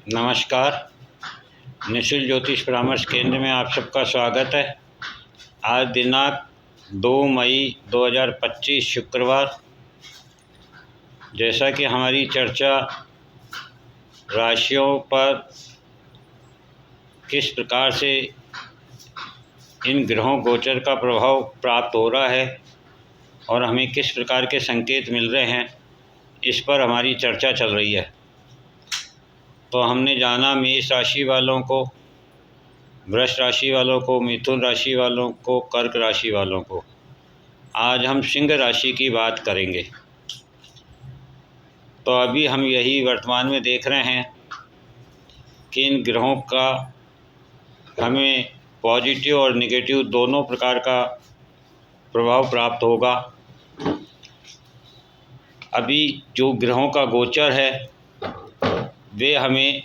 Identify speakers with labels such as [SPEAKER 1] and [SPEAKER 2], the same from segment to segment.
[SPEAKER 1] नमस्कार। निशुल्क ज्योतिष परामर्श केंद्र में आप सबका स्वागत है। आज दिनांक 2 मई 2025 शुक्रवार। जैसा कि हमारी चर्चा राशियों पर किस प्रकार से इन ग्रहों गोचर का प्रभाव प्राप्त हो रहा है और हमें किस प्रकार के संकेत मिल रहे हैं, इस पर हमारी चर्चा चल रही है। तो हमने जाना मेष राशि वालों को, वृष राशि वालों को, मिथुन राशि वालों को, कर्क राशि वालों को। आज हम सिंह राशि की बात करेंगे। तो अभी हम यही वर्तमान में देख रहे हैं कि इन ग्रहों का हमें पॉजिटिव और नेगेटिव दोनों प्रकार का प्रभाव प्राप्त होगा। अभी जो ग्रहों का गोचर है वे हमें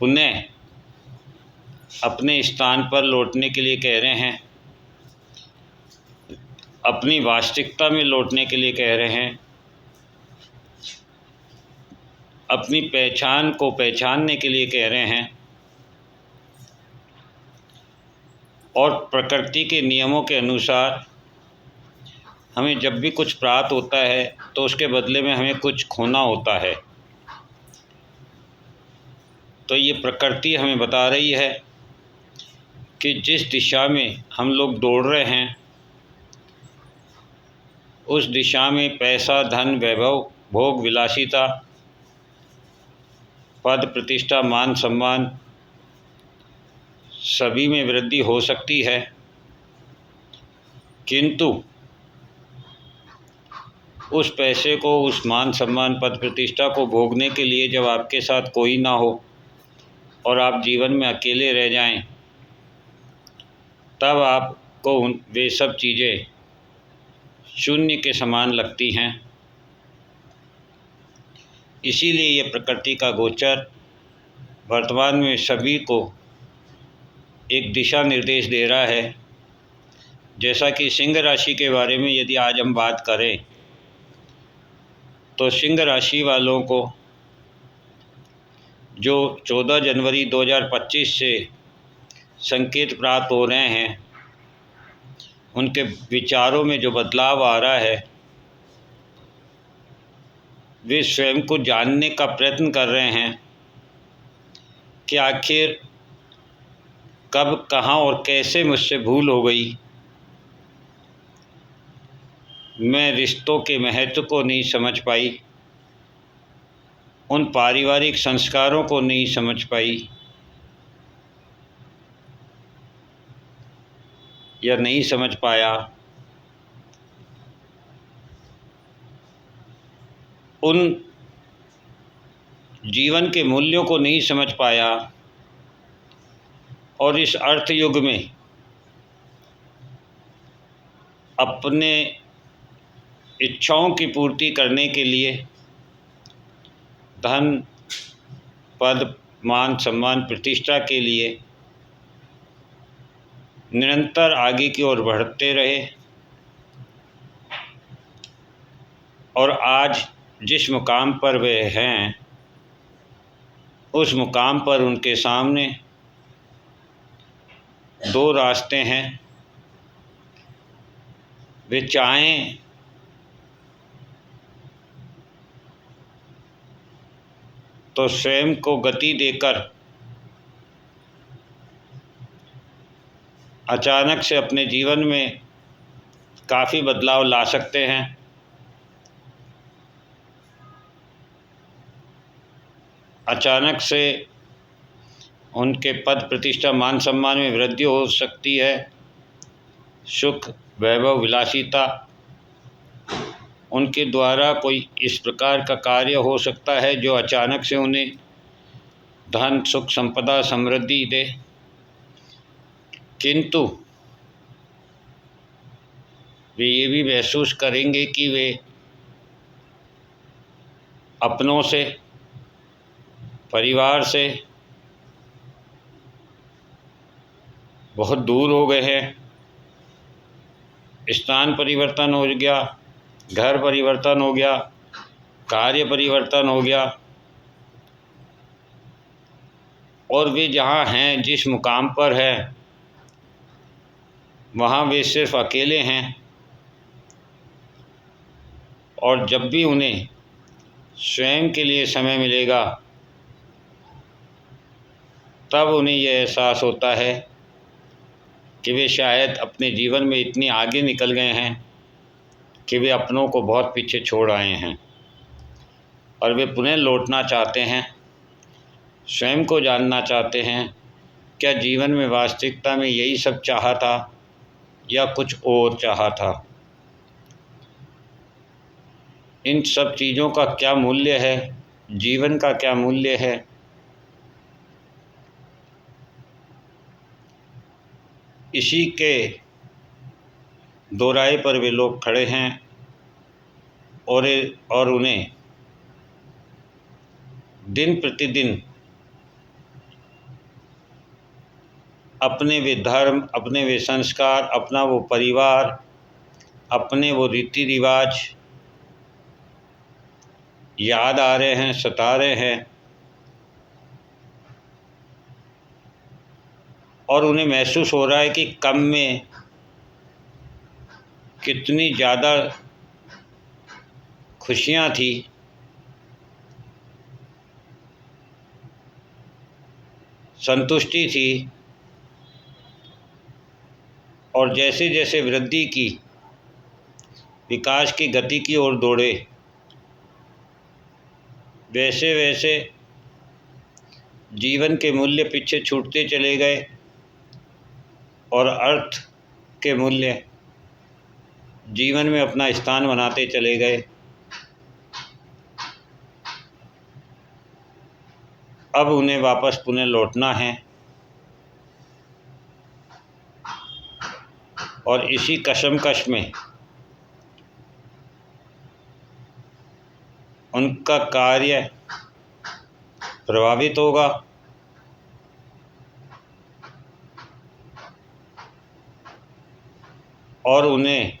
[SPEAKER 1] पुनः अपने स्थान पर लौटने के लिए कह रहे हैं, अपनी वास्तविकता में लौटने के लिए कह रहे हैं, अपनी पहचान को पहचानने के लिए कह रहे हैं और प्रकृति के नियमों के अनुसार हमें जब भी कुछ प्राप्त होता है तो उसके बदले में हमें कुछ खोना होता है। तो ये प्रकृति हमें बता रही है कि जिस दिशा में हम लोग दौड़ रहे हैं उस दिशा में पैसा, धन, वैभव, भोग, विलासिता, पद, प्रतिष्ठा, मान, सम्मान सभी में वृद्धि हो सकती है, किंतु उस पैसे को, उस मान, सम्मान, पद, प्रतिष्ठा को भोगने के लिए जब आपके साथ कोई ना हो और आप जीवन में अकेले रह जाएं, तब आपको वे सब चीज़ें शून्य के समान लगती हैं। इसीलिए ये प्रकृति का गोचर वर्तमान में सभी को एक दिशा निर्देश दे रहा है। जैसा कि सिंह राशि के बारे में यदि आज हम बात करें तो सिंह राशि वालों को जो 14 जनवरी 2025 से संकेत प्राप्त हो रहे हैं, उनके विचारों में जो बदलाव आ रहा है, वे स्वयं को जानने का प्रयत्न कर रहे हैं कि आखिर कब, कहाँ और कैसे मुझसे भूल हो गई। मैं रिश्तों के महत्व को नहीं समझ पाई, उन पारिवारिक संस्कारों को नहीं समझ पाई या नहीं समझ पाया, उन जीवन के मूल्यों को नहीं समझ पाया। और इस अर्थ युग में अपने इच्छाओं की पूर्ति करने के लिए धन, पद, मान, सम्मान, प्रतिष्ठा के लिए निरंतर आगे की ओर बढ़ते रहे और आज जिस मुकाम पर वे हैं उस मुकाम पर उनके सामने दो रास्ते हैं। वे चाहें तो स्वयं को गति देकर अचानक से अपने जीवन में काफ़ी बदलाव ला सकते हैं, अचानक से उनके पद, प्रतिष्ठा, मान, सम्मान में वृद्धि हो सकती है, सुख, वैभव, विलासिता उनके द्वारा कोई इस प्रकार का कार्य हो सकता है जो अचानक से उन्हें धन, सुख, संपदा, समृद्धि दे। किंतु वे ये भी महसूस करेंगे कि वे अपनों से, परिवार से बहुत दूर हो गए हैं। स्थान परिवर्तन हो गया, घर परिवर्तन हो गया, कार्य परिवर्तन हो गया, और वे जहाँ हैं, जिस मुकाम पर है, वहाँ वे सिर्फ अकेले हैं। और जब भी उन्हें स्वयं के लिए समय मिलेगा, तब उन्हें यह एहसास होता है कि वे शायद अपने जीवन में इतनी आगे निकल गए हैं कि वे अपनों को बहुत पीछे छोड़ आए हैं और वे पुनः लौटना चाहते हैं, स्वयं को जानना चाहते हैं, क्या जीवन में वास्तविकता में यही सब चाहा था या कुछ और चाहा था। इन सब चीज़ों का क्या मूल्य है, जीवन का क्या मूल्य है, इसी के दोराहे पर वे लोग खड़े हैं और उन्हें दिन प्रतिदिन अपने वे धर्म, अपने वे संस्कार, अपना वो परिवार, अपने वो रीति रिवाज याद आ रहे हैं, सता रहे हैं और उन्हें महसूस हो रहा है कि कम में कितनी ज़्यादा खुशियाँ थी, संतुष्टि थी। और जैसे जैसे वृद्धि की, विकास की गति की ओर दौड़े, वैसे वैसे जीवन के मूल्य पीछे छूटते चले गए और अर्थ के मूल्य जीवन में अपना स्थान बनाते चले गए। अब उन्हें वापस पुनः लौटना है और इसी कशमकश में उनका कार्य प्रभावित होगा और उन्हें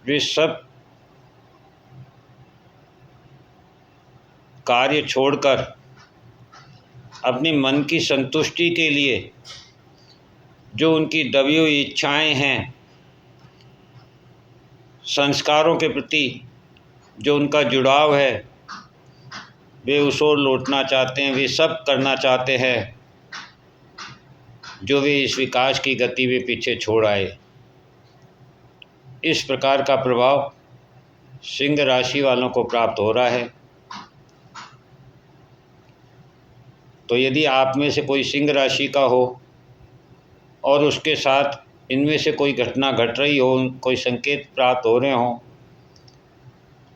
[SPEAKER 1] वे सब कार्य छोड़कर अपनी मन की संतुष्टि के लिए जो उनकी दबी हुई इच्छाएं हैं, संस्कारों के प्रति जो उनका जुड़ाव है, वे उस ओर लौटना चाहते हैं, वे सब करना चाहते हैं जो वे इस विकास की गति में पीछे छोड़ आए। इस प्रकार का प्रभाव सिंह राशि वालों को प्राप्त हो रहा है। तो यदि आप में से कोई सिंह राशि का हो और उसके साथ इनमें से कोई घटना घट रही हो, कोई संकेत प्राप्त हो रहे हों,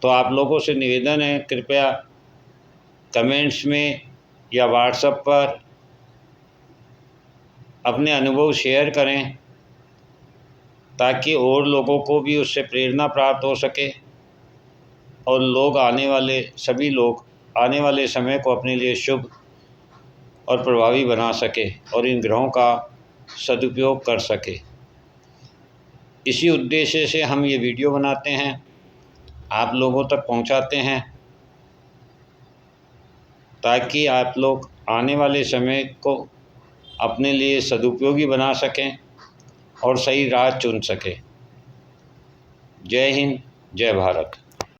[SPEAKER 1] तो आप लोगों से निवेदन है, कृपया कमेंट्स में या व्हाट्सएप पर अपने अनुभव शेयर करें ताकि और लोगों को भी उससे प्रेरणा प्राप्त हो सके और सभी लोग आने वाले समय को अपने लिए शुभ और प्रभावी बना सके और इन ग्रहों का सदुपयोग कर सके। इसी उद्देश्य से हम ये वीडियो बनाते हैं, आप लोगों तक पहुंचाते हैं ताकि आप लोग आने वाले समय को अपने लिए सदुपयोगी बना सकें और सही राह चुन सकें। जय हिंद, जय भारत।